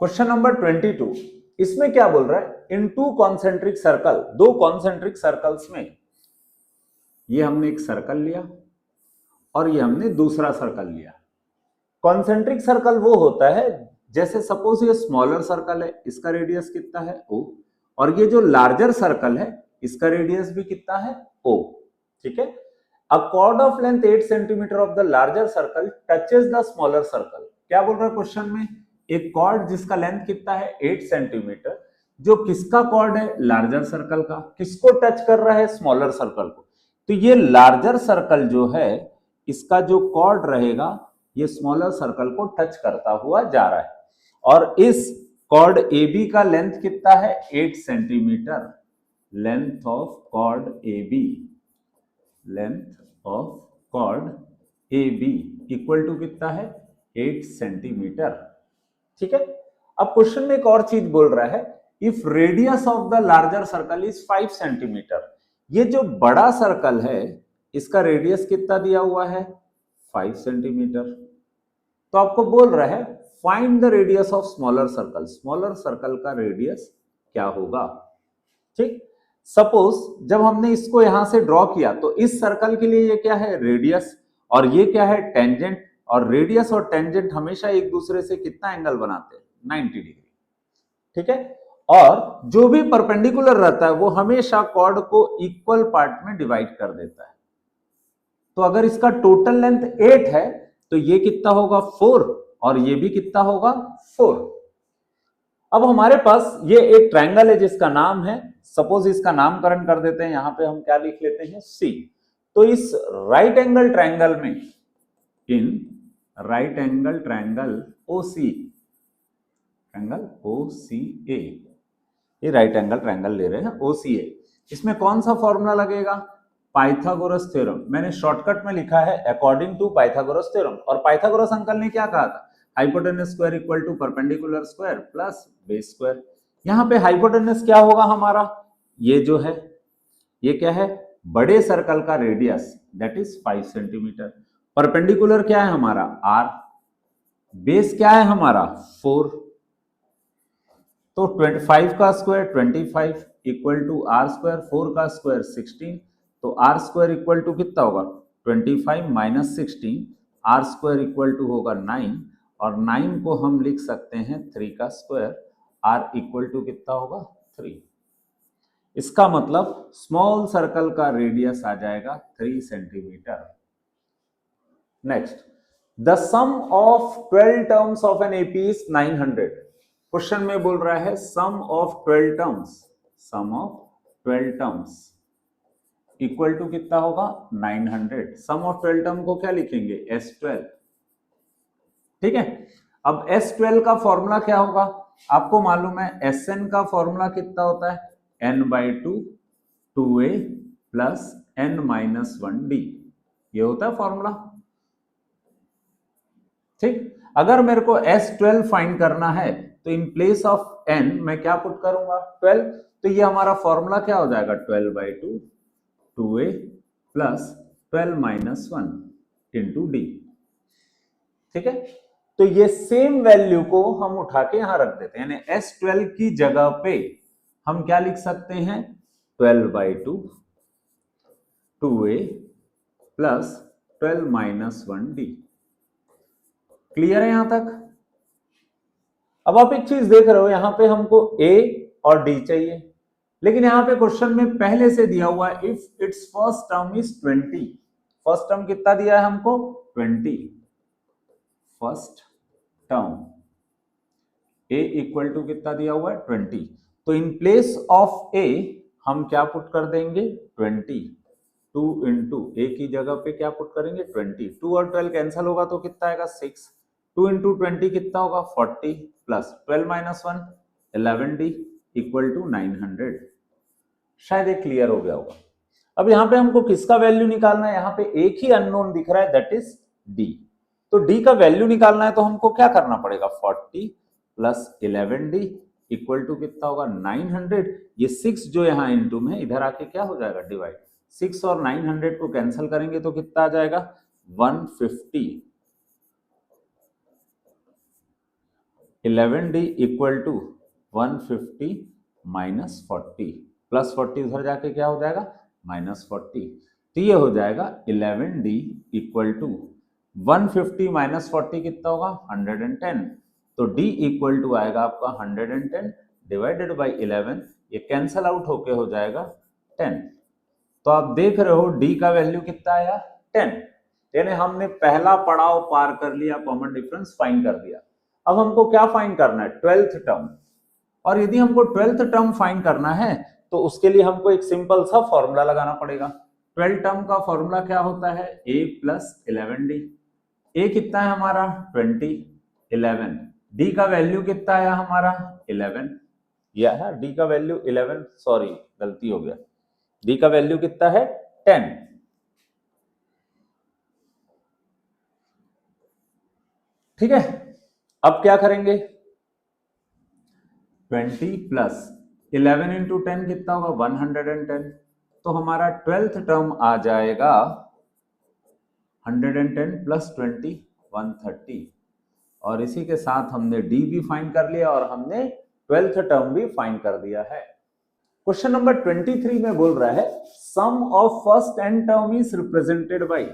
Question number 22, इसमें क्या बोल रहा है, इन टू कॉन्सेंट्रिक सर्कल, दो कॉन्सेंट्रिक सर्कल्स में, ये हमने एक सर्कल लिया और ये हमने दूसरा सर्कल लिया। कॉन्सेंट्रिक सर्कल वो होता है जैसे सपोज ये स्मॉलर सर्कल है, इसका रेडियस कितना है O, और ये जो लार्जर सर्कल है इसका रेडियस भी कितना है O। ठीक है, अ cord of length 8 centimetre of the larger circle touches the smaller circle. क्या बोल रहा है क्वेश्चन में, एक कॉर्ड जिसका लेंथ कितना है 8 सेंटीमीटर, जो किसका कॉर्ड है, लार्जर सर्कल का, किसको टच कर रहा है, स्मॉलर सर्कल को। तो ये लार्जर सर्कल जो है इसका जो कॉर्ड रहेगा ये स्मॉलर सर्कल को टच करता हुआ जा रहा है, और इस कॉर्ड AB का लेंथ कितना है 8 centimetre. Length of chord AB, length of chord AB equal to कितना है 8 सेंटीमीटर। ठीक है, अब क्वेश्चन में एक और चीज बोल रहा है, if radius of the larger circle is 5 centimetre. ये जो बड़ा सर्कल है इसका रेडियस कितना दिया हुआ है 5 सेंटीमीटर। तो आपको बोल रहा है find the radius of smaller circle, smaller circle का रेडियस क्या होगा। ठीक, सपोज जब हमने इसको यहां से ड्रॉ किया तो इस सर्कल के लिए ये क्या है रेडियस, और ये क्या है टेंजेंट, और रेडियस और टेंजेंट हमेशा एक दूसरे से कितना एंगल बनाते हैं 90 डिग्री। ठीक है, और जो भी परपेंडिकुलर रहता है वो हमेशा कॉर्ड को इक्वल पार्ट में डिवाइड कर देता है। तो अगर इसका टोटल लेंथ 8 है तो ये कितना होगा 4, और ये भी कितना होगा 4। अब हमारे पास ये एक ट्रायंगल है जिसका नाम है, सपोज इसका नामकरण कर देते हैं, यहां पे हम क्या लिख लेते हैं C। तो इस राइट एंगल ट्रायंगल में, in right angle triangle OC, triangle OCA, ये राइट एंगल ट्रायंगल ले रहे हैं OCA, इसमें कौन सा फॉर्मूला लगेगा, पाइथागोरस थ्योरम। मैंने शॉर्टकट में लिखा है अकॉर्डिंग टू पाइथागोरस थ्योरम, और पाइथागोरस अंकल ने क्या कहा था, hypotenuse square equal to perpendicular square plus base square. यहां पे हाइपोटेनस क्या होगा हमारा, ये जो है ये क्या है बड़े सर्कल का radius that is 5 centimetre, perpendicular क्या है हमारा R, बेस क्या है हमारा 4, तो 25 का square 25 equal to R square, 4 का स्क्वायर 16, तो R स्क्वायर इक्वल टू कितना होगा 25 minus 16, R square equal to होगा 9, और 9 को हम लिख सकते हैं 3 का स्क्वायर, R इक्वल टू कितना होगा 3। इसका मतलब स्मॉल सर्कल का रेडियस आ जाएगा 3 centimetre. Next, the sum of 12 terms of an AP is 900। Question में बोल रहा है sum of 12 terms, sum of 12 terms equal to कितना होगा 900। सम ऑफ 12 टर्म को क्या लिखेंगे S12। ठीक है, अब S12 का फॉर्मूला क्या होगा, आपको मालूम है Sn का फॉर्मूला कितना होता है n/2 2a प्लस n-1d, ये होता है फॉर्मूला। ठीक, अगर मेरे को S12 फाइंड करना है तो इन प्लेस ऑफ n मैं क्या पुट करूंगा 12, तो ये हमारा फॉर्मूला क्या हो जाएगा 12/2 2a प्लस 12-1 इंटू d। ठीक है, तो ये सेम वैल्यू को हम उठा के यहां रख देते हैं, यानी S12 की जगह पे हम क्या लिख सकते हैं 12/2 2a प्लस 12-1d। क्लियर है यहां तक। अब आप एक चीज देख रहे हो, यहां पे हमको A और D चाहिए, लेकिन यहां पे क्वेश्चन में पहले से दिया हुआ है if its first term is 20। First term कितना दिया है हमको 20, first term A equal to कितना दिया हुआ है 20, तो इन प्लेस ऑफ A हम क्या पुट कर देंगे 20, 2 इंटू A की जगह पे क्या पुट करेंगे 20, 2 और 12 कैंसिल होगा तो कितना आएगा 6, 2 इंटू 20 कितना होगा 40 प्लस 12-1 11d इक्वल टू 900। शायद ये क्लियर हो गया होगा। अब यहाँ पे हमको किसका वैल्यू निकालना है, यहाँ पे एक ही अननोन दिख रहा है दैट इज D, तो D का वैल्यू निकालना है तो हमको क्या करना पड़ेगा 40 प्लस 11d इक्वल टू कितना होगा 900। ये 6 जो यहाँ इनटू में इधर आके क्या हो जाएगा डिवाइड, 6 और 900 को कैंसिल करेंगे तो कितना आ जाएगा 150 11D equal to 150 minus 40, plus 40 उधर जाके क्या हो जाएगा माइनस 40, तो ये हो जाएगा 11D इक्वल टू 150 माइनस 40 कितना होगा 110, तो D इक्वल टू आएगा आपका 110 डिवाइडेड बाई 11, ये कैंसल आउट होके हो जाएगा 10। तो आप देख रहे हो D का वैल्यू कितना आया 10, यानी हमने पहला पड़ाव पार कर लिया, कॉमन डिफरेंस फाइंड कर दिया। अब हमको क्या फाइंड करना है 12th टर्म, और यदि हमको 12th टर्म फाइंड करना है तो उसके लिए हमको एक सिंपल सा फॉर्मूला लगाना पड़ेगा। 12 टर्म का फॉर्मूला क्या होता है a प्लस 11d, a कितना है हमारा 20, 11, d का वैल्यू कितना आया हमारा 11, यह है d का वैल्यू 11, सॉरी गलती हो गया, d का वैल्यू कितना है 10। ठीक है, अब क्या करेंगे 20 प्लस 11 इंटू 10 कितना होगा 110, तो हमारा 12th टर्म आ जाएगा 110 प्लस 20 130, और इसी के साथ हमने d भी फाइंड कर लिया और हमने 12th टर्म भी फाइंड कर दिया है। क्वेश्चन नंबर 23 में बोल रहा है sum of first n term is represented by,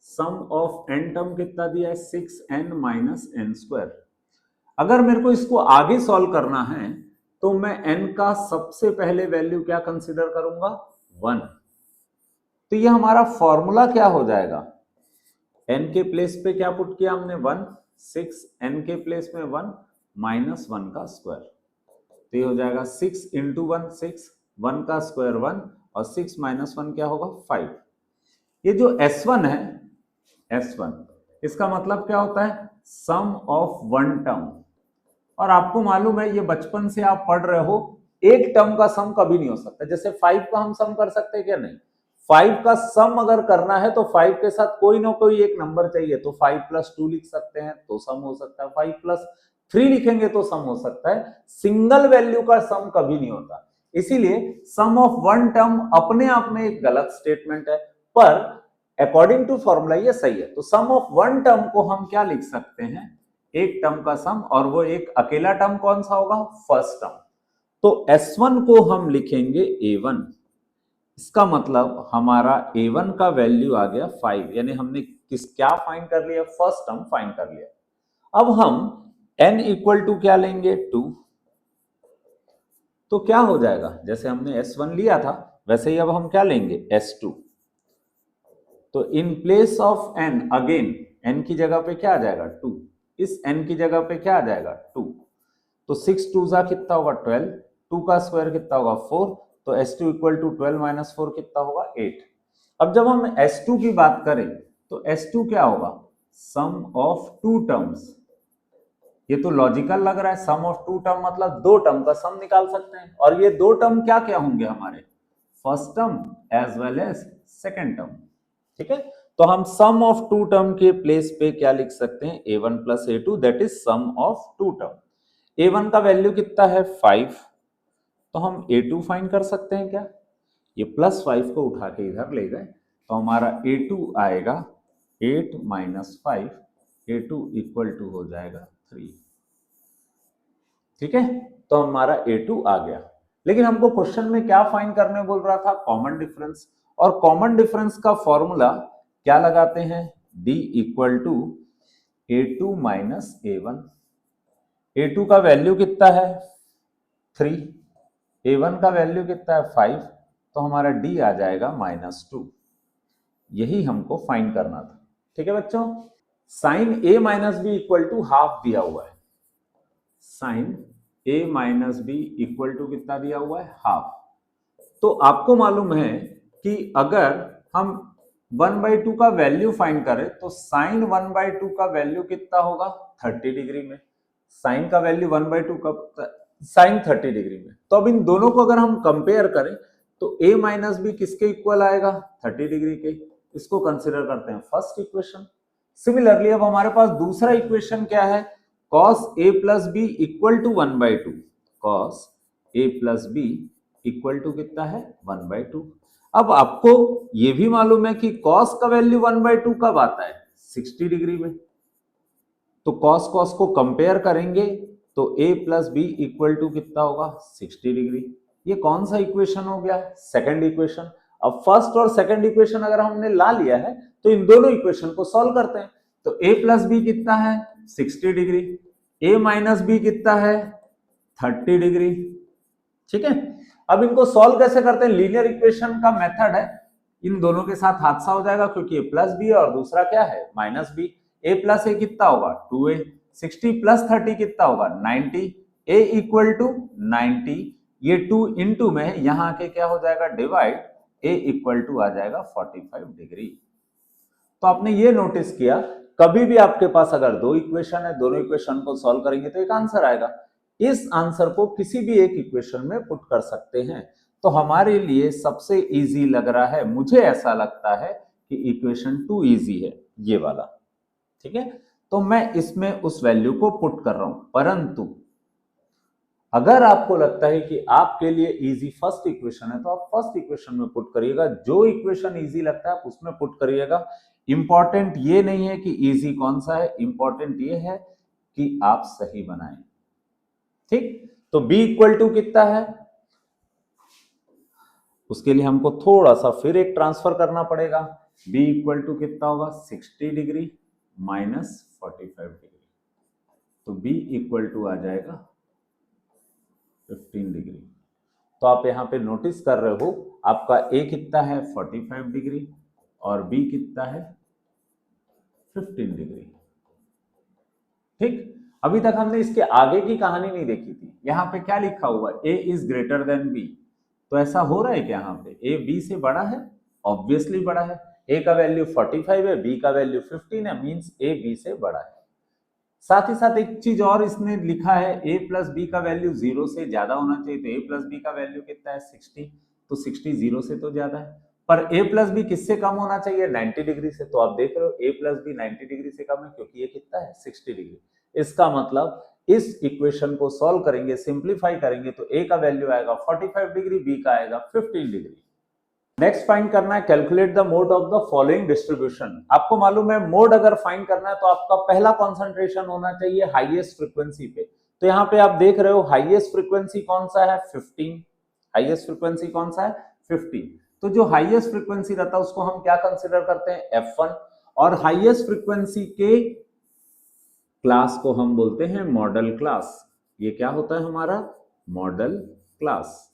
sum of n term कितना दिया है 6n माइनस n स्क्वायर। अगर मेरे को इसको आगे सॉल्व करना है तो मैं n का सबसे पहले वैल्यू क्या कंसीडर करूंगा 1, तो ये हमारा फॉर्मूला क्या हो जाएगा n के प्लेस पे क्या पुट किया हमने 1, 6 n के प्लेस में 1 माइनस 1 का स्क्वायर, तो ये हो जाएगा 6 इंटू 1 6, 1 का स्क्वायर 1 और 6 माइनस 1 क्या होगा 5। ये जो S1 है S1, इसका मतलब क्या होता है सम ऑफ वन टर्म, और आपको मालूम है ये बचपन से आप पढ़ रहे हो एक टर्म का सम कभी नहीं हो सकता। जैसे 5 का हम सम कर सकते हैं क्या, नहीं, 5 का सम अगर करना है तो 5 के साथ कोई ना कोई एक नंबर चाहिए, तो 5 प्लस 2 लिख सकते हैं तो सम हो सकता है, 5 प्लस 3 लिखेंगे तो सम हो सकता है, सिंगल वैल्यू का सम कभी नहीं होता। इसीलिए सम ऑफ वन टर्म अपने आप में एक गलत स्टेटमेंट है, पर अकॉर्डिंग टू फॉर्मूला ये सही है। तो सम ऑफ वन टर्म को हम क्या लिख सकते हैं एक टर्म का सम, और वो एक अकेला टर्म कौन सा होगा फर्स्ट टर्म, तो S1 को हम लिखेंगे A1, इसका मतलब हमारा A1 का वैल्यू आ गया 5, यानी हमने क्या फाइंड कर लिया फर्स्ट टर्म फाइंड कर लिया। अब हम n इक्वल टू क्या लेंगे 2, तो क्या हो जाएगा जैसे हमने S1 लिया था वैसे ही अब हम क्या लेंगे S2, तो in place of n again n की जगह पे क्या आ जाएगा 2, इस n की जगह पे क्या आ जाएगा 2, तो 6 2 जा कितना होगा 12, 2 का स्क्वायर कितना होगा 4, तो S2 इक्वल टू 12 माइनस 4 कितना होगा 8। अब जब हम S2 की बात करें तो S2 क्या होगा सम ऑफ टू टर्म्स, ये तो लॉजिकल लग रहा है, सम ऑफ टू टर्म मतलब दो टर्म का सम निकाल सकते हैं, और ये दो टर्म क्या क्या होंगे हमारे first term as well as second term. ठीक है, तो हम सम ऑफ टू टर्म के प्लेस पे क्या लिख सकते हैं A1 plus A2 that is sum of two term. A1 का वैल्यू कितना है 5, तो हम A2 फाइंड कर सकते हैं क्या, ये प्लस 5 को उठा के इधर ले गए तो हमारा A2 आएगा 8 माइनस 5, A2 इक्वल टू हो जाएगा 3। ठीक है, तो हमारा A2 आ गया, लेकिन हमको क्वेश्चन में क्या फाइंड करने बोल रहा था कॉमन डिफरेंस, और कॉमन डिफरेंस का फॉर्मूला क्या लगाते हैं D equal to A2 minus A1। A2 का वैल्यू कितना है 3, A1 का वैल्यू कितना है 5, तो हमारा D आ जाएगा -2, यही हमको फाइंड करना था। ठीक है बच्चों, sine A minus B equal to half दिया हुआ है, sine A minus B equal to कितना दिया हुआ है हाफ, तो आपको मालूम है कि अगर हम 1/2 का वैल्यू फाइंड करें तो साइन 1/2 का वैल्यू कितना होगा 30 डिग्री में, साइन का वैल्यू 1/2 का साइन 30 डिग्री में, तो अब इन दोनों को अगर हम कंपेयर करें तो A माइनस बी किसके इक्वल आएगा 30 डिग्री के, इसको कंसिडर करते हैं फर्स्ट इक्वेशन। सिमिलरली अब हमारे पास दूसरा इक्वेशन क्या है cos A plus B equal to 1/2, cos A plus B equal to कितना है 1/2। अब आपको ये भी मालूम है कि cos का वैल्यू 1/2 कब आता है 60 डिग्री में, तो cos cos को कंपेयर करेंगे तो a plus B equal to कितना होगा 60 डिग्री। ये कौन सा इक्वेशन हो गया, सेकंड इक्वेशन। अब फर्स्ट और सेकंड इक्वेशन अगर हमने ला लिया है तो इन दोनों इक्वेशन को सॉल्व करते हैं। तो a प्लस बी कितना है 60 डिग्री, a माइनस बी कितना है 30 डिग्री। ठीक है, अब इनको सॉल्व कैसे करते हैं, लीनियर इक्वेशन का मेथड है, इन दोनों के साथ हादसा हो जाएगा क्योंकि a प्लस बी है और दूसरा क्या है माइनस बी। a प्लस ए कितना होगा 2a, 60 प्लस 30 कितना होगा 90, a इक्वल टू 90, ये 2 इंटू में यहां आके क्या हो जाएगा डिवाइड, a इक्वल टू आ जाएगा 45 डिग्री। तो आपने ये नोटिस किया कभी भी आपके पास अगर दो इक्वेशन है, दोनों इक्वेशन को सॉल्व करेंगे तो एक आंसर आएगा। इस आंसर को किसी भी एक इक्वेशन में पुट कर सकते हैं। तो हमारे लिए सबसे इजी लग रहा है, मुझे ऐसा लगता है कि इक्वेशन 2 इजी है ये वाला। ठीक है, तो मैं इसमें उस वैल्यू को पुट कर रहा हूं। परंतु अगर आपको लगता है कि आपके लिए इजी फर्स्ट इक्वेशन है तो आप फर्स्ट इक्वेशन में पुट करिएगा, जो इक्वेशन इजी लगता है आप उसमें पुट करिएगा। इंपॉर्टेंट ये नहीं है कि इजी कौन सा है, इंपॉर्टेंट ये है कि आप सही बनाएं। ठीक, तो b इक्वल टू कितना है, उसके लिए हमको थोड़ा सा फिर एक ट्रांसफर करना पड़ेगा। b इक्वल टू कितना होगा 60 डिग्री माइनस 45 डिग्री, तो b इक्वल टू आ जाएगा 15 डिग्री। तो आप यहां पे नोटिस कर रहे हो आपका a कितना है 45 डिग्री और b कितना है 15 डिग्री। ठीक, अभी तक हमने इसके आगे की कहानी नहीं देखी थी। यहाँ पे क्या लिखा हुआ a is greater than b, तो ऐसा हो रहा है कि यहाँ पे a b से बड़ा है, ऑब्वियसली बड़ा है। a का वैल्यू 45 है, b का वैल्यू 15 है, मींस a b से बड़ा है। साथ ही साथ एक चीज और इसने लिखा है a प्लस बी का वैल्यू 0 से ज्यादा होना चाहिए, तो a प्लस बी का वैल्यू कितना है 60, तो 60 0 से तो ज्यादा है। पर a प्लस बी किससे कम होना चाहिए 90 डिग्री से, तो आप देख रहे हो a प्लस बी 90 डिग्री से कम है क्योंकि ये कितना है 60 डिग्री। इसका मतलब इस इक्वेशन को सॉल्व करेंगे, सिंप्लीफाई करेंगे तो a का वैल्यू आएगा 45 डिग्री, b का आएगा 15 डिग्री। नेक्स्ट फाइंड करना है calculate the mode of the following distribution. आपको मालूम है मोड अगर फाइंड करना है तो आपका पहला कंसंट्रेशन होना चाहिए हाईएस्ट फ्रीक्वेंसी पे। तो यहाँ पे आप देख रहे हो हाईएस्ट फ्रीक्वेंसी कौन सा है 15, हाईएस्ट फ्रीक्वेंसी कौन सा है 15। तो जो हाईएस्ट फ्रीक्वेंसी रहता है उसको हम क्या कंसिडर करते हैं f1, और हाईएस्ट फ्रीक्वेंसी के क्लास को हम बोलते हैं मॉडल क्लास। ये क्या होता है हमारा मॉडल क्लास।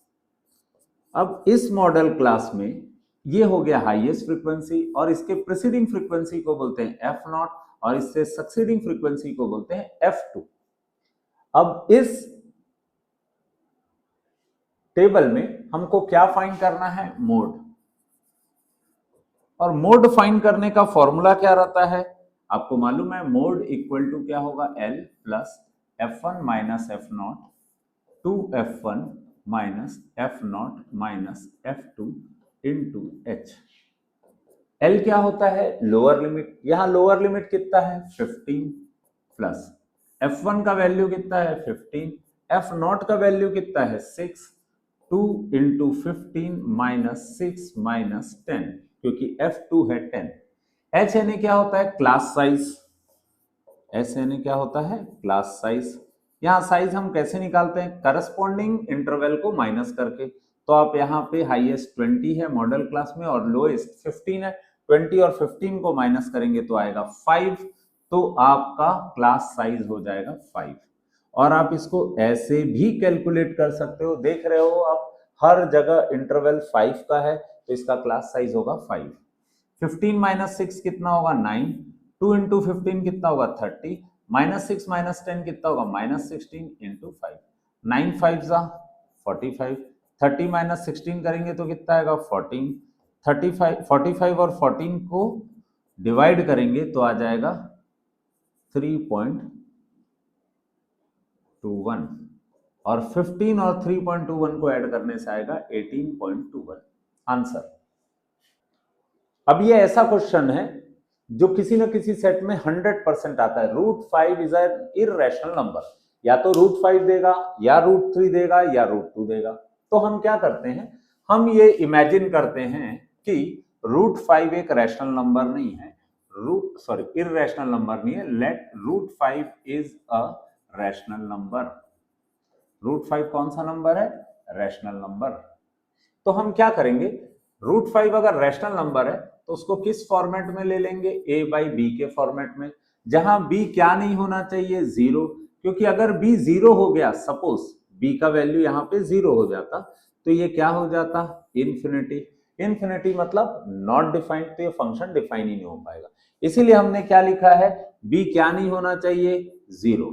अब इस मॉडल क्लास में ये हो गया हाईएस्ट फ्रीक्वेंसी और इसके प्रीसीडिंग फ्रीक्वेंसी को बोलते हैं f0 और इससे सक्सीडिंग फ्रीक्वेंसी को बोलते हैं f2। अब इस टेबल में हमको क्या फाइंड करना है मोड, और मोड फाइंड करने का फॉर्मूला क्या रहता है आपको मालूम है, मोड इक्वल टू क्या होगा L plus f1 minus f0 2f1 minus f0 minus f2 into h। L क्या होता है लोअर लिमिट, यहां लोअर लिमिट कितना है 15 प्लस f1 का वैल्यू कितना है 15, f0 का वैल्यू कितना है 6, 2 इंटू 15 माइनस 6 माइनस 10 क्योंकि f2 है 10। h यानी क्या होता है क्लास साइज, s यानी क्या होता है क्लास साइज। यहाँ साइज हम कैसे निकालते हैं करस्पॉन्डिंग इंटरवल को माइनस करके। तो आप यहाँ पे हाईएस्ट 20 है मॉडल क्लास में और लोएस्ट 15 है, 20 और 15 को माइनस करेंगे तो आएगा 5, तो आपका क्लास साइज हो जाएगा 5। और आप इसको ऐसे भी कैलकुलेट कर सकते हो, देख रहे हो आप हर जगह इंटरवल 5 का है तो इसका क्लास साइज होगा 5। 15 माइनस 6 कितना होगा 9, 2 इंटू 15 कितना होगा 30, माइनस 6 माइनस 10 कितना होगा माइनस 16 इंटू 5, 9 5 जा 45, 30 माइनस 16 करेंगे तो कितना आएगा 14, 35 45 और 14 को डिवाइड करेंगे तो आ जाएगा 3.21 और 15 और 3.21 को ऐड करने से आएगा 18.21 आंसर। अब ये ऐसा क्वेश्चन है जो किसी न किसी सेट में 100% आता है। √5 इज एन इररेशनल नंबर, या तो √5 देगा या √3 देगा या √2 देगा। तो हम क्या करते हैं, हम ये इमेजिन करते हैं कि √5 एक रैशनल नंबर नहीं है, इररेशनल नंबर नहीं है, let √5 is a rational number. √5 कौन सा नंबर है? Rational number. तो हम क्या करेंगे, √5 अगर रैशनल नंबर है तो उसको किस फॉर्मेट में ले लेंगे? a/b के फॉर्मेट में, जहां b क्या नहीं होना चाहिए? 0, क्योंकि अगर b 0 हो गया, सपोज b का वैल्यू यहाँ पे 0 हो जाता, तो ये क्या हो जाता? इन्फिनिटी। इन्फिनिटी मतलब नॉट डिफाइंड, तो ये फंक्शन डिफाइन ही नहीं हो पाएगा। इसीलिए हमने क्या लिखा है? b क्या नहीं होना चाहिए? 0।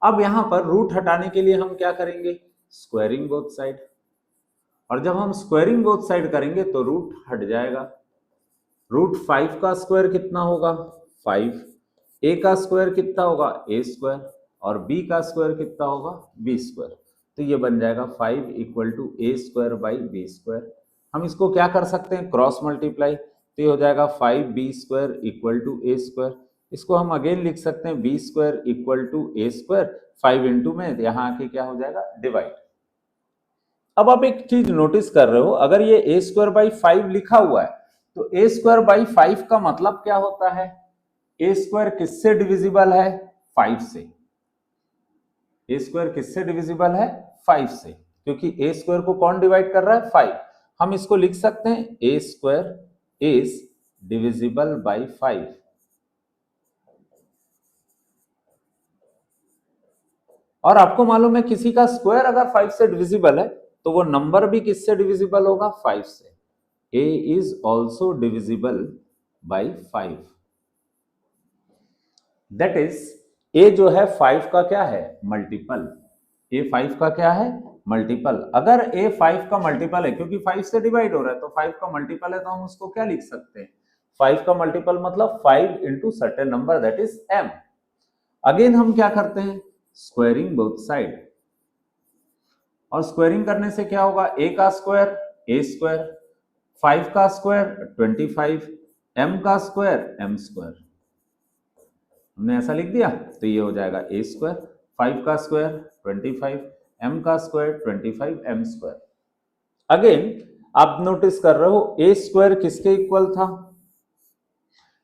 अब यहां पर रूट हटाने के लिए हम क्या करेंगे? Squaring both side. और जब हम स्क्वायरिंग बोथ साइड करेंगे तो रूट हट जाएगा। √5 का स्क्वायर कितना होगा? 5। a का स्क्वायर कितना होगा? a²। और b का स्क्वायर कितना होगा? b²। तो ये बन जाएगा 5 = a²/b²। हम इसको क्या कर सकते हैं? Cross multiply. तो ये हो जाएगा 5b² = a²। इसको हम अगेन लिख सकते हैं b² = a²। 5 इंटू में यहां आके क्या हो जाएगा? डिवाइड। अब आप एक चीज नोटिस कर रहे हो, अगर ये a²/5 लिखा हुआ है तो a²/5 का मतलब क्या होता है? a² किससे डिविजिबल है? 5 से। a² किससे डिविजिबल है? 5 से, क्योंकि a² को कौन डिवाइड कर रहा है? 5। हम इसको लिख सकते हैं a² इज डिविजिबल बाय 5। और आपको मालूम है किसी का स्क्वायर अगर 5 से डिविजिबल है तो वो नंबर भी किससे डिविजिबल होगा? 5 से। a is also divisible by 5। That is a जो है 5 का क्या है? मल्टीपल। a 5 का क्या है? मल्टीपल। अगर a 5 का मल्टीपल है, क्योंकि 5 से डिवाइड हो रहा है, तो 5 का मल्टीपल है तो हम उसको क्या लिख सकते हैं? 5 का मल्टीपल मतलब 5 into certain number, that is m। Again हम क्या करते हैं? Squaring both side. और स्क्वायरिंग करने से क्या होगा? a का स्क्वायर a², 5 का स्क्वायर 25, m का स्क्वायर m²। हमने ऐसा लिख दिया, तो ये हो जाएगा a², 5 का स्क्वायर 25, m का स्क्वायर 25 m²। अगेन आप नोटिस कर रहे हो a² किसके इक्वल था?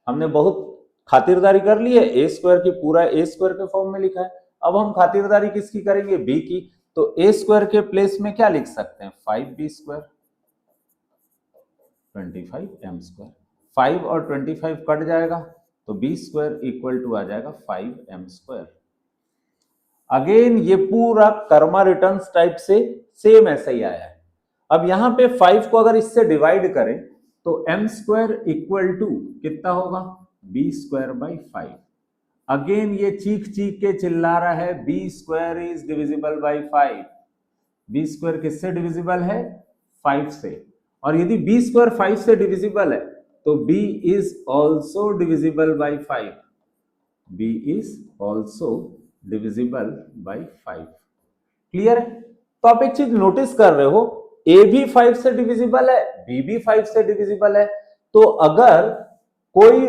हमने बहुत खातिरदारी कर ली है, a² की पूरा a² के फॉर्म में लिखा है। अब हम खातिरदारी किसकी करेंगे? b की। तो a² के प्लेस में क्या लिख सकते हैं? 5b², 25 m²। 5 और 25 कट जाएगा तो b² इक्वल टू आ जाएगा 5 m²। अगेन ये पूरा कर्मा रिटर्न्स टाइप से सेम ऐसा ही आया है। अब यहां पे 5 को अगर इससे डिवाइड करें तो m² इक्वल टू कितना होगा? b²/5। अगेन ये चीख चीख के चिल्ला रहा है b² is divisible by 5। b² किससे डिविजिबल है? 5 से। और यदि b² 5 से डिविजिबल है तो b is also divisible by 5। b is also divisible by 5। Clear है? तो आप एक चीज नोटिस कर रहे हो, a भी 5 से डिविजिबल है, b भी 5 से डिविजिबल है। तो अगर कोई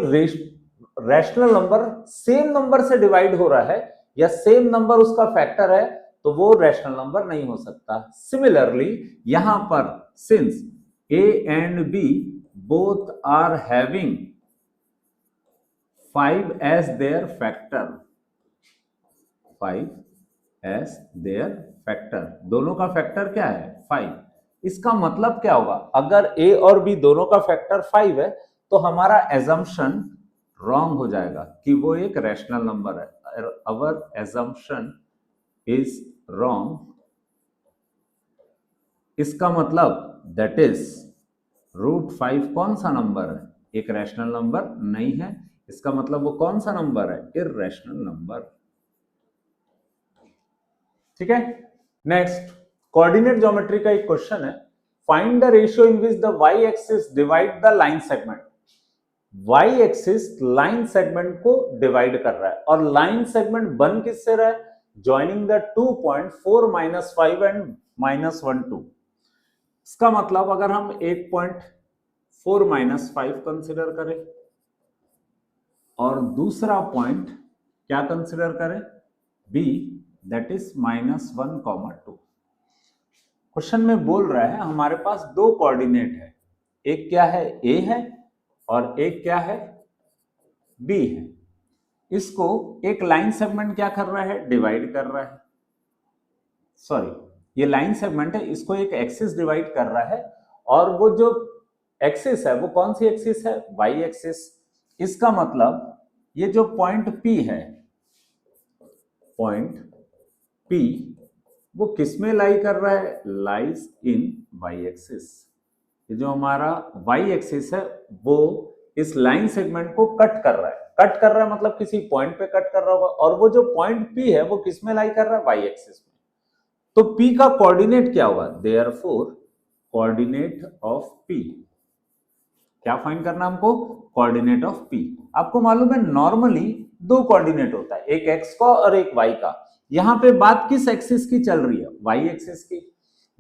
रैशनल नंबर सेम नंबर से डिवाइड हो रहा है या सेम नंबर उसका फैक्टर है तो वो रैशनल नंबर नहीं हो सकता। सिमिलरली यहां पर since a and b both are having 5 as their factor, 5 as their factor, दोनों का फैक्टर क्या है? 5। इसका मतलब क्या होगा? अगर a और b दोनों का फैक्टर 5 है तो हमारा एजम्पशन रॉन्ग हो जाएगा कि वो एक रैशनल नंबर है। अवर एजम्पशन इज रॉन्ग। इसका मतलब दैट इज √5 कौन सा नंबर है? एक रैशनल नंबर नहीं है। इसका मतलब वो कौन सा नंबर है? Irrational number. ठीक है। नेक्स्ट कोऑर्डिनेट ज्योमेट्री का एक क्वेश्चन है, find the ratio in which the y axis divide the line segment. y axis line segment को डिवाइड कर रहा है और लाइन सेगमेंट बन किससे रहा है? Joining the 2 point 4 - 5 and -1 2। इसका मतलब अगर हम 1.4 - 5 कंसिडर करें और दूसरा पॉइंट क्या कंसिडर करें? b, that is -1, 2। क्वेश्चन में बोल रहा है हमारे पास दो कोऑर्डिनेट है, एक क्या है? a है और एक क्या है? b है। इसको एक लाइन सेगमेंट क्या कर रहा है, डिवाइड कर रहा है। सॉरी, ये लाइन सेगमेंट है, इसको एक एक्सिस डिवाइड कर रहा है, और वो जो एक्सिस है वो कौन सी एक्सिस है, वाई एक्सिस। इसका मतलब ये जो पॉइंट P है, पॉइंट P वो किस में लाई कर रहा है, लाइज इन वाई एक्सिस। ये जो हमारा वाई एक्सिस है वो इस लाइन सेगमेंट को कट कर रहा है। कट कर रहा है मतलब किसी पॉइंट पे कट कर रहा होगा, और वो जो पॉइंट P है वो किस में लाई कर रहा है, वाई एक्सिस में। तो P का कोऑर्डिनेट क्या होगा, देयरफॉर कोऑर्डिनेट ऑफ P, क्या फाइंड करना हमको, कोऑर्डिनेट ऑफ P। आपको मालूम है नॉर्मली दो कोऑर्डिनेट होता है, एक x का और एक y का। यहां पे बात किस एक्सिस की चल रही है, y एक्सिस की।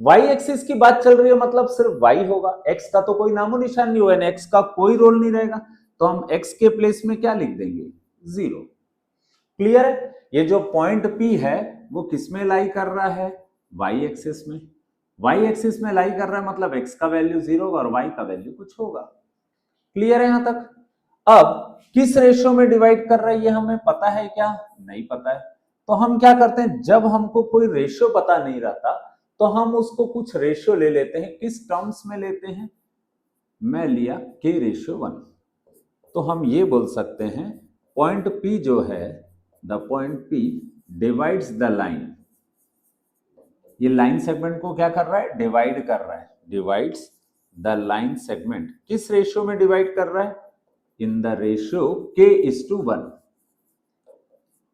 y एक्सिस की बात चल रही है मतलब सिर्फ y होगा, x का तो कोई नामो निशान नहीं होगा, x का कोई रोल नहीं रहेगा, तो हम x के प्लेस में क्या लिख देंगे, 0। क्लियर है। ये जो पॉइंट P है वो किस में लाई कर रहा है, y एक्सिस में। y एक्सिस में लाई कर रहा है मतलब x का वैल्यू 0 होगा और y का वैल्यू कुछ होगा। क्लियर है यहां तक। अब किस रेशियो में डिवाइड कर रहा है ये हमें पता है क्या, नहीं पता है। तो हम क्या करते हैं, जब हमको कोई रेशियो पता नहीं रहता तो हम उसको कुछ रेशियो ले लेते हैं। किस टर्म्स में लेते हैं, मैं लिया k/1। तो हम ये बोल सकते हैं पॉइंट P जो है, the point P divides the line. ये लाइन सेगमेंट को क्या कर रहा है, डिवाइड कर रहा है, डिवाइड्स द लाइन सेगमेंट। किस रेशियो में डिवाइड कर रहा है, इन द रेशियो k/1।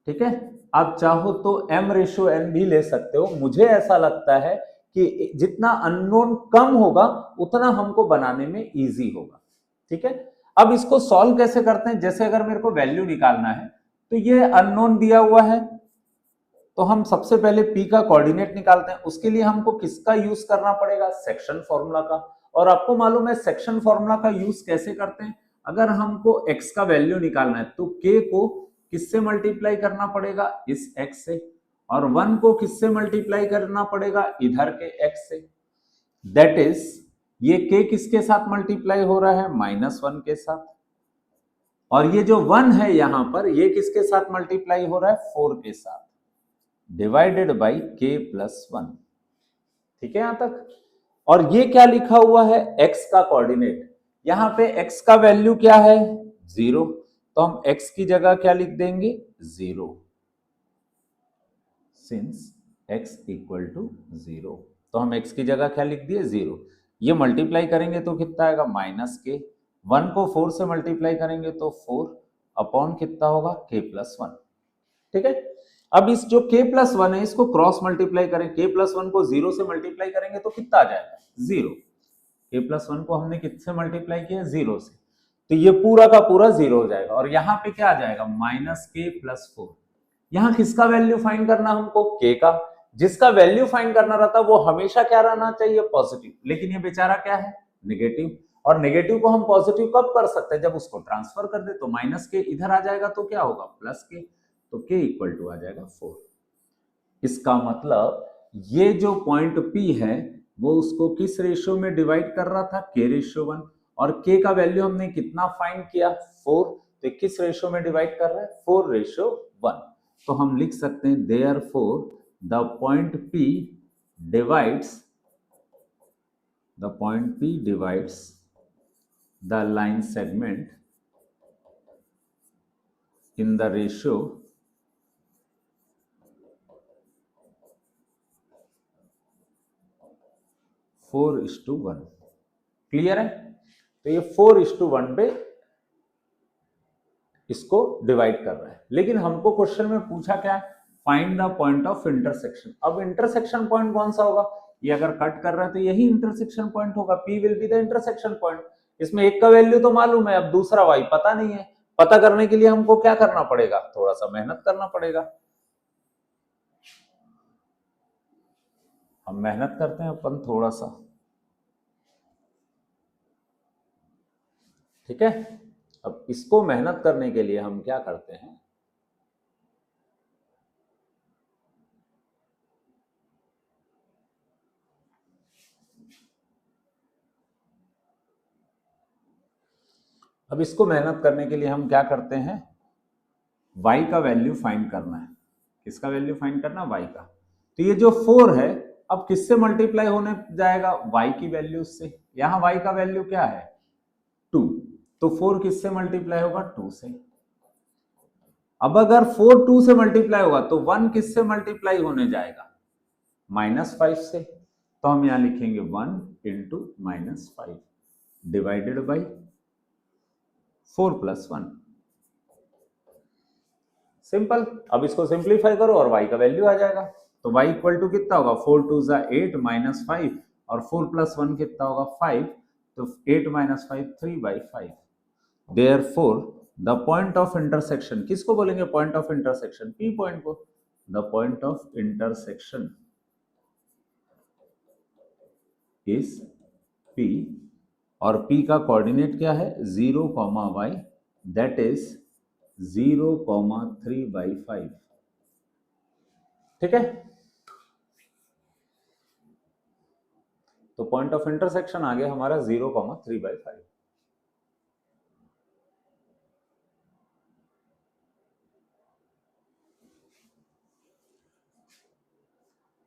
ठीक है, आप चाहो तो m/n भी ले सकते हो। मुझे ऐसा लगता है कि जितना अननोन कम होगा उतना हमको बनाने में इजी होगा। ठीक है, अब इसको सॉल्व कैसे करते हैं, जैसे अगर मेरे को वैल्यू निकालना है तो ये अननोन दिया हुआ है, तो हम सबसे पहले P का कोऑर्डिनेट निकालते हैं। उसके लिए हमको किसका यूज करना पड़ेगा, सेक्शन फॉर्मूला का। और आपको मालूम है सेक्शन फॉर्मूला का यूज कैसे करते हैं, अगर हमको x का वैल्यू निकालना है तो k को किससे मल्टीप्लाई करना पड़ेगा, इस x से, और 1 को किससे मल्टीप्लाई करना पड़ेगा, इधर के x से। दैट इज ये k किसके साथ मल्टीप्लाई हो रहा है, -1 के साथ, और ये जो 1 है यहां पर ये किसके साथ मल्टीप्लाई हो रहा है, 4 के साथ, डिवाइडेड बाई k+1। ठीक है यहां तक। और ये क्या लिखा हुआ है, x का कोऑर्डिनेट। यहां पे x का वैल्यू क्या है, 0, तो हम x की जगह क्या लिख देंगे, 0, सिंस x इक्वल टू 0। तो हम x की जगह क्या लिख दिए, 0। ये मल्टीप्लाई करेंगे तो कितना आएगा, -k। 1 को 4 से मल्टीप्लाई करेंगे तो 4 अपॉन कितना होगा, k+1। ठीक है, अब इस जो k+1 है इसको क्रॉस मल्टीप्लाई करें, k+1 को 0 से मल्टीप्लाई करेंगे तो कितना आ जाएगा, 0। k+1 को हमने किससे मल्टीप्लाई किया, 0 से, तो ये पूरा का पूरा 0 हो जाएगा। और यहाँ पे क्या आ जाएगा, -k+4। यहाँ किसका वैल्यू फाइंड करना हमको, k का। जिसका वैल्यू फाइंड करना रहता है वो हमेशा क्या रहना चाहिए, पॉजिटिव। लेकिन ये बेचारा क्या है, नेगेटिव। और नेगेटिव को हम पॉजिटिव कब कर सकते हैं, जब उसको ट्रांसफर कर दे, तो -k इधर आ जाएगा तो क्या होगा, +k, तो k इक्वल टू आ जाएगा 4। इसका मतलब ये जो पॉइंट P है वो उसको किस रेशियो में डिवाइड कर रहा था, k/1। और k का वैल्यू हमने कितना फाइंड किया, 4, तो किस रेशियो में डिवाइड कर रहा है, 4/1। तो हम लिख सकते हैं therefore the point P divides the line segment in the ratio 4:1। Clear है, तो ये 4:1 पे इसको डिवाइड कर रहा है। लेकिन हमको क्वेश्चन में पूछा क्या है, find the point of intersection. अब इंटरसेक्शन पॉइंट कौन सा होगा, ये अगर कट कर रहा है तो यही इंटरसेक्शन पॉइंट होगा, P will be the intersection point. इसमें एक का वैल्यू तो मालूम है, अब दूसरा y पता नहीं है। पता करने के लिए हमको क्या करना पड़ेगा, थोड़ा सा मेहनत करना पड़ेगा। हम मेहनत करते हैं अपन थोड़ा सा। ठीक है, अब इसको मेहनत करने के लिए हम क्या करते हैं, अब इसको मेहनत करने के लिए हम क्या करते हैं, y का वैल्यू फाइंड करना है। किसका वैल्यू फाइंड करना? y का। तो ये जो 4 है अब किससे मल्टीप्लाई होने जाएगा? y की वैल्यू से। यहां y का वैल्यू क्या है? 2। तो 4 किससे मल्टीप्लाई होगा? 2 से। अब अगर 4 2 से मल्टीप्लाई होगा तो 1 किससे मल्टीप्लाई होने जाएगा? -5 से। तो हम यहां लिखेंगे 1 इंटू -5 डिवाइडेड बाई 4 + 1। सिंपल। अब इसको सिंप्लीफाई करो और y का वैल्यू आ जाएगा। तो y इक्वल टू कितना होगा? 4 2 8 -5 और 4 + 1 कितना होगा? 5। तो 8 - 5 3/5। Therefore the point of intersection, किसको बोलेंगे point of intersection? P point को। The point of intersection is P और P का कोऑर्डिनेट क्या है? 0, y, that is 0,3/5। ठीक है। तो पॉइंट ऑफ इंटरसेक्शन आ गया हमारा 0,3/5।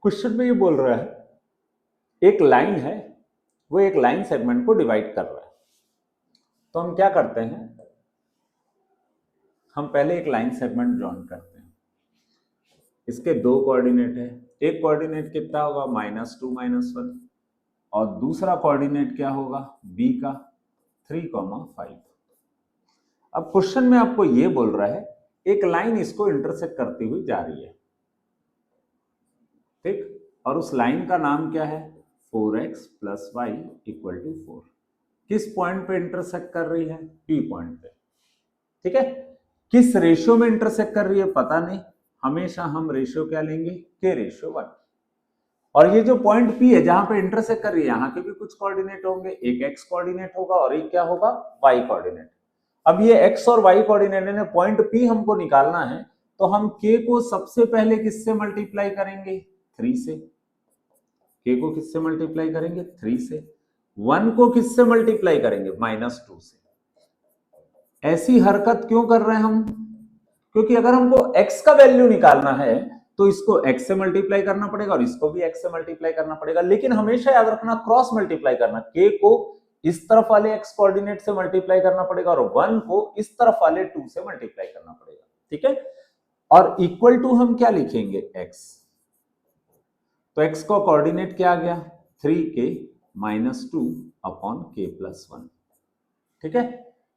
क्वेश्चन में ये बोल रहा है एक लाइन है, वो एक लाइन सेगमेंट को डिवाइड कर रहा है। तो हम क्या करते हैं? हम पहले एक लाइन सेगमेंट ड्रॉन करते हैं। इसके दो कोऑर्डिनेट है। एक कोऑर्डिनेट कितना होगा? -2 -1 और दूसरा कोऑर्डिनेट क्या होगा? b का 3,5। अब क्वेश्चन में आपको ये बोल रहा है एक लाइन इसको इंटरसेक्ट करती हुई जा रही है, ठीक, और उस लाइन का नाम क्या है? 4x + y = 4। किस पॉइंट पे इंटरसेक्ट कर रही है? P पॉइंट पे। ठीक है। किस रेशियो में इंटरसेक्ट कर रही है पता नहीं, हमेशा हम रेशियो क्या लेंगे? k/1। और ये जो पॉइंट P है जहां पे इंटरसेक्ट कर रही है, यहां के भी कुछ कोऑर्डिनेट होंगे। एक x कोऑर्डिनेट होगा और एक क्या होगा? y coordinate. अब ये x और y कोऑर्डिनेट ने पॉइंट P हमको निकालना है, तो हम k को सबसे पहले किससे मल्टीप्लाई करेंगे? 3 से। k को किससे मल्टीप्लाई करेंगे? 3 से। 1 को किससे मल्टीप्लाई करेंगे? -2 से। ऐसी हरकत क्यों कर रहे हैं हम? क्योंकि अगर हमको x का वैल्यू निकालना है तो इसको x से मल्टीप्लाई करना पड़ेगा और इसको भी x से मल्टीप्लाई करना पड़ेगा, लेकिन हमेशा याद रखना क्रॉस मल्टीप्लाई करना। k को इस तरफ वाले x कोऑर्डिनेट से मल्टीप्लाई करना पड़ेगा और 1 को इस तरफ वाले 2 से मल्टीप्लाई करना पड़ेगा। ठीक है। और इक्वल टू हम क्या लिखेंगे? x। तो x का कोऑर्डिनेट क्या आ गया? 3k - 2 upon k + 1। ठीक है।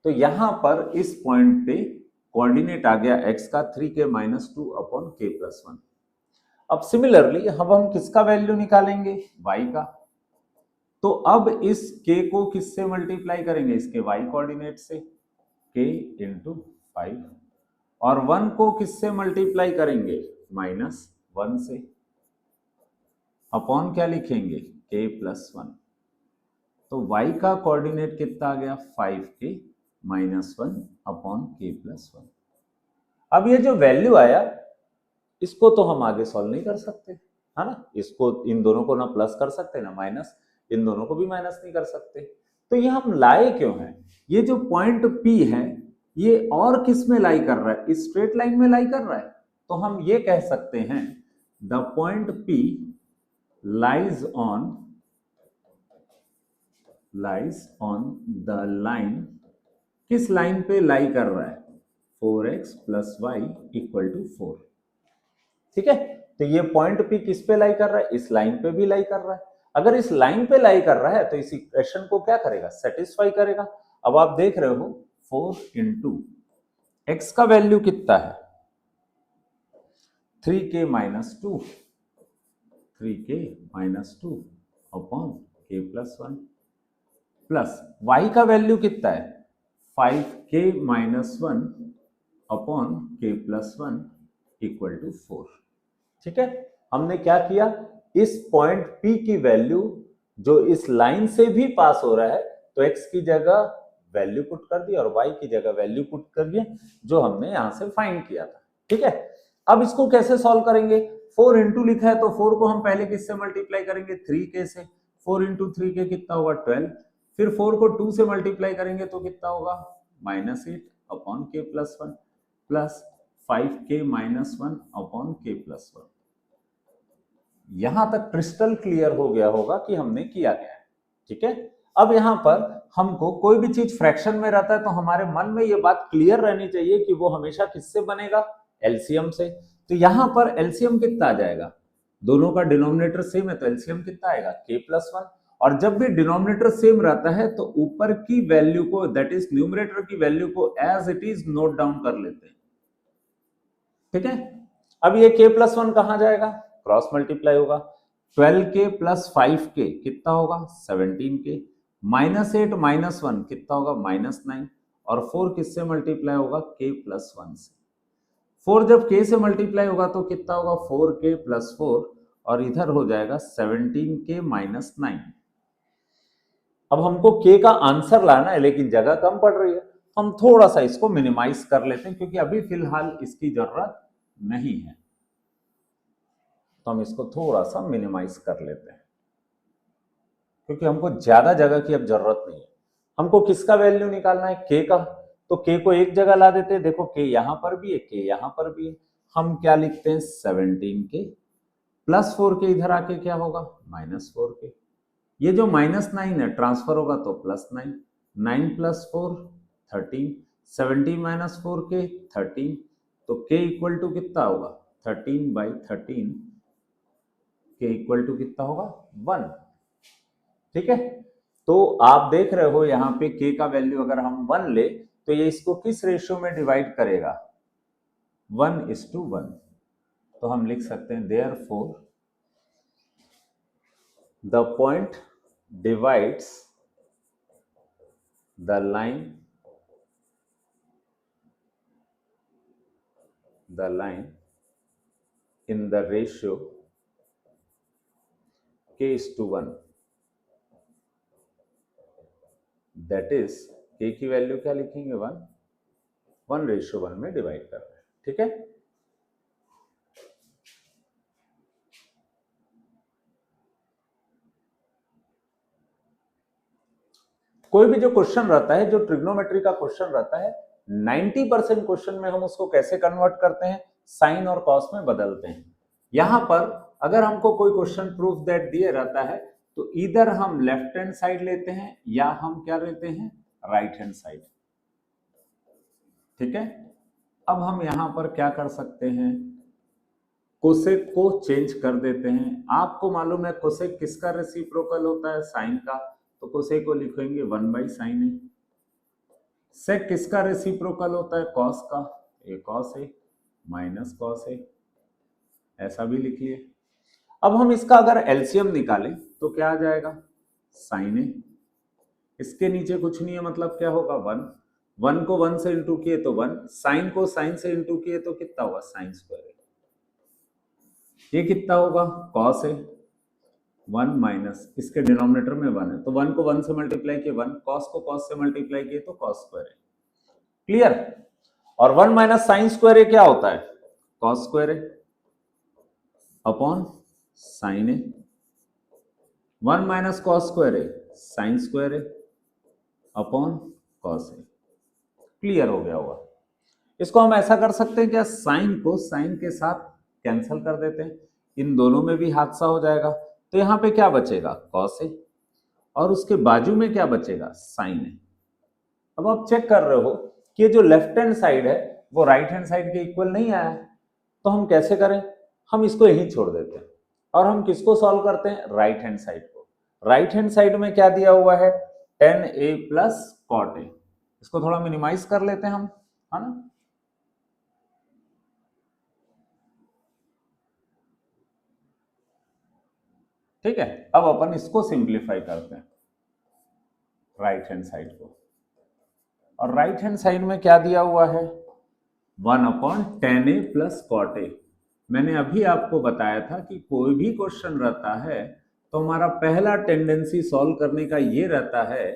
तो यहां पर इस पॉइंट पे कोऑर्डिनेट आ गया x का 3k - 2 अपॉन k + 1। अब सिमिलरली अब हम किसका वैल्यू निकालेंगे? y का। तो अब इस k को किससे मल्टीप्लाई करेंगे? इसके y कोऑर्डिनेट से, k × 5। और 1 को किससे मल्टीप्लाई करेंगे? -1 से। अपॉन क्या लिखेंगे? k + 1। तो y का कोऑर्डिनेट कितना आ गया? 5k - 1 upon k + 1। अब ये जो वैल्यू आया इसको तो हम आगे सॉल्व नहीं कर सकते, है ना। इसको इन दोनों को ना प्लस कर सकते ना माइनस, इन दोनों को भी माइनस नहीं कर सकते। तो ये हम लाए क्यों हैं? ये जो पॉइंट P है ये और किस में लाई कर रहा है? इस स्ट्रेट लाइन में लाई कर रहा है। तो हम ये कह सकते हैं the point P lies on the line. किस लाइन पे लाई कर रहा है? 4x + y = 4। ठीक है। तो ये पॉइंट P किस पे लाई कर रहा है? इस लाइन पे भी लाई कर रहा है। अगर इस लाइन पे लाई कर रहा है तो इस इक्वेशन को क्या करेगा? सेटिस्फाई करेगा। अब आप देख रहे हो 4 × x का वैल्यू कितना है? 3k - 2 upon k + 1 plus y का वैल्यू कितना है? 5k - 1 upon k + 1 = 4। ठीक है। हमने क्या किया? इस पॉइंट P की वैल्यू जो इस लाइन से भी पास हो रहा है तो x की जगह वैल्यू पुट कर दी और y की जगह वैल्यू पुट कर दिए जो हमने यहां से फाइंड किया था। ठीक है। अब इसको कैसे सॉल्व करेंगे? 4 × लिखा है तो 4 को हम पहले किससे मल्टीप्लाई करेंगे? 3k से। 4 × 3k कितना होगा? 12। फिर 4 को 2 से मल्टीप्लाई करेंगे तो कितना होगा? -8 upon k + 1 plus 5k minus 1 upon k plus 1। यहां तक क्रिस्टल क्लियर हो गया होगा कि हमने किया क्या है, ठीक है। अब यहां पर हमको कोई भी चीज फ्रैक्शन में रहता है तो हमारे मन में ये बात क्लियर रहनी चाहिए कि वो हमेशा किससे बनेगा, एलसीएम से। तो यहां पर एलसीएम कितना आ जाएगा, दोनों का डिनोमिनेटर सेम है तो एलसीएम कितना आएगा, k प्लस 1। और जब भी डिनोमिनेटर सेम रहता है तो ऊपर की वैल्यू को, दैट इज न्यूमरेटर की वैल्यू को as it is note down कर लेते हैं, ठीक है। अब ये k प्लस 1 कहां जाएगा, क्रॉस मल्टीप्लाई होगा। 12k प्लस 5k कितना होगा, 17k। -8 माइनस 1 कितना होगा, -9। और 4 किससे मल्टीप्लाई होगा, k प्लस 1 से। 4 जब k से मल्टीप्लाई होगा तो कितना होगा, 4k प्लस 4, और इधर हो जाएगा 17k माइनस 9। अब हमको k का आंसर लाना है लेकिन जगह कम पड़ रही है, हम थोड़ा सा इसको मिनिमाइज कर लेते हैं क्योंकि अभी फिलहाल इसकी जरूरत नहीं है, तो हम इसको थोड़ा सा मिनिमाइज कर लेते हैं क्योंकि हमको ज्यादा जगह की अब जरूरत नहीं है। हमको किसका वैल्यू निकालना है, k का। तो k को एक जगह ला देते हैं, देखो k यहां पर भी है, k यहां पर भी है। हम क्या लिखते हैं, 17k प्लस 4k, इधर आके क्या होगा, -4k। ये जो -9 है ट्रांसफर होगा तो +9, 9 प्लस 4 13, 17 माइनस 4k 13, तो k इक्वल टू कितना होगा, 13/13, k इक्वल टू कितना होगा, 1, ठीक है। तो आप देख रहे हो यहाँ पे k का वैल्यू अगर हम 1 ले तो ये इसको किस रेशियो में डिवाइड करेगा, 1:1। तो हम लिख सकते हैं therefore the point divides the line in the ratio k:1, that is k की वैल्यू क्या लिखेंगे, 1:1 में डिवाइड कर रहे हैं, ठीक है। कोई भी जो क्वेश्चन रहता है, जो ट्रिग्नोमेट्री का क्वेश्चन रहता है, 90% क्वेश्चन में हम उसको कैसे कन्वर्ट करते हैं, साइन और कॉस में बदलते हैं। यहां पर अगर हमको कोई क्वेश्चन प्रूफ दैट दिए रहता है तो इधर हम लेफ्ट हैंड साइड लेते हैं या हम क्या लेते हैं, राइट हैंड साइड, ठीक है। अब हम यहां पर क्या कर सकते हैं, कोसेक को चेंज कर देते हैं। आपको मालूम है कोसेक किसका रेसिप्रोकल होता है, साइन का, तो कोसेक को लिखेंगे 1/sin a। सेक किसका रेसिप्रोकल होता है, कॉस का, ये कॉस है माइनस कॉस है, ऐसा भी लिख लिए। अब हम इसका अगर एलसीएम निकालें तो क्या आ जाएगा, साइन ए। इसके नीचे कुछ नहीं है मतलब क्या होगा, 1 को 1 से इंटू किए तो 1, साइन को साइन से इंटू किए तो कितना होगा, साइन स्क्वायर। ये कितना होगा, कॉस है 1 माइनस, इसके डिनोमिनेटर में 1 है तो 1 को 1 से मल्टीप्लाई किए 1, कॉस को कॉस से मल्टीप्लाई किए तो कॉस स्क्वायर है, क्लियर। और 1 माइनस साइन स्क्वायर है क्या होता है, कॉस स्क्वायर है अपॉन साइन है। 1 माइनस कॉस स्क्वायर है, साइन स्क्वायर है अपॉन कॉस है, क्लियर हो गया होगा। इसको हम ऐसा कर सकते हैं क्या, साइन को साइन के साथ कैंसिल कर देते हैं, इन दोनों में भी हादसा हो जाएगा, तो यहां पे क्या बचेगा, कॉस है, और उसके बाजू में क्या बचेगा, साइन है। अब आप चेक कर रहे हो कि जो लेफ्ट हैंड साइड है वो राइट हैंड साइड के इक्वल नहीं आया है, तो हम कैसे करें, हम इसको यहीं छोड़ देते हैं और हम किसको सॉल्व करते हैं, राइट हैंड साइड को। राइट हैंड साइड में क्या दिया हुआ है, tan a plus cot a। इसको थोड़ा मिनिमाइज कर लेते हैं हम, है ना। ठीक है, अब अपन इसको सिंप्लीफाई करते हैं राइट हैंड साइड को, और राइट हैंड साइड में क्या दिया हुआ है, 1/tan a plus cot a। मैंने अभी आपको बताया था कि कोई भी क्वेश्चन रहता है तो हमारा पहला टेंडेंसी सॉल्व करने का ये रहता है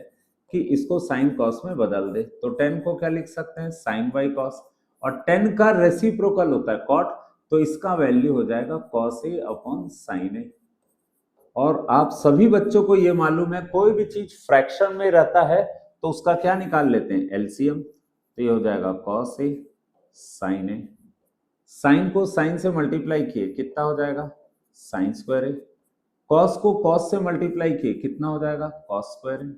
कि इसको साइन कॉस में बदल दे। तो tan को क्या लिख सकते हैं, साइन बाई कॉस, और tan का रेसिप्रोकल होता है cot, तो इसका वैल्यू हो जाएगा cos a upon sine a। और आप सभी बच्चों को ये मालूम है कोई भी चीज फ्रैक्शन में रहता है तो उसका क्या निकाल लेते हैं, एलसीएम। तो ये हो जाएगा cos a sin a sine को साइन से मल्टीप्लाई किए कितना हो जाएगा, साइन स्क्वायर ए। कॉस को कॉस से मल्टीप्लाई किए कितना हो जाएगा, कॉस स्क्वायर ए।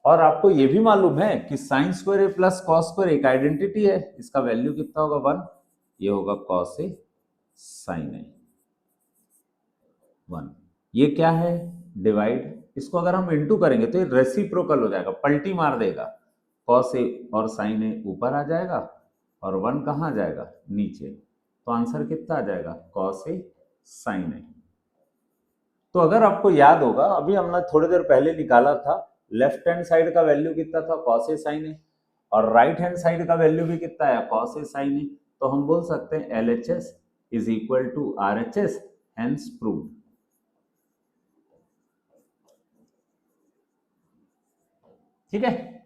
और आपको ये भी मालूम है कि साइन स्क्वायर ए प्लस कॉस स्क्वायर एक आइडेंटिटी है, इसका वैल्यू कितना होगा, 1। ये होगा कॉस ए साइन ए 1। ये क्या है, डिवाइड। इसको अगर हम इनटू करेंगे तो ये रेसिप्रोकल हो जाएगा, पलटी मार देगा। कॉस ए और साइन ए ऊपर आ जाएगा और 1 कहाँ आ जाएगा, नीचे। तो आंसर कितना आ जाएगा, कॉस ए साइन ए। तो अगर आपको याद होगा, अभी हमने थोड़ी देर पहले निकाला था, लेफ्ट हैंड साइड का वैल्यू कितना था, कॉस ए साइन ए, और राइट हैंड साइड का वैल्यू भी कितना है, कॉस ए साइन ए। तो हम बोल सकते हैं LHS is equal to RHS, hence proved. ठीक है।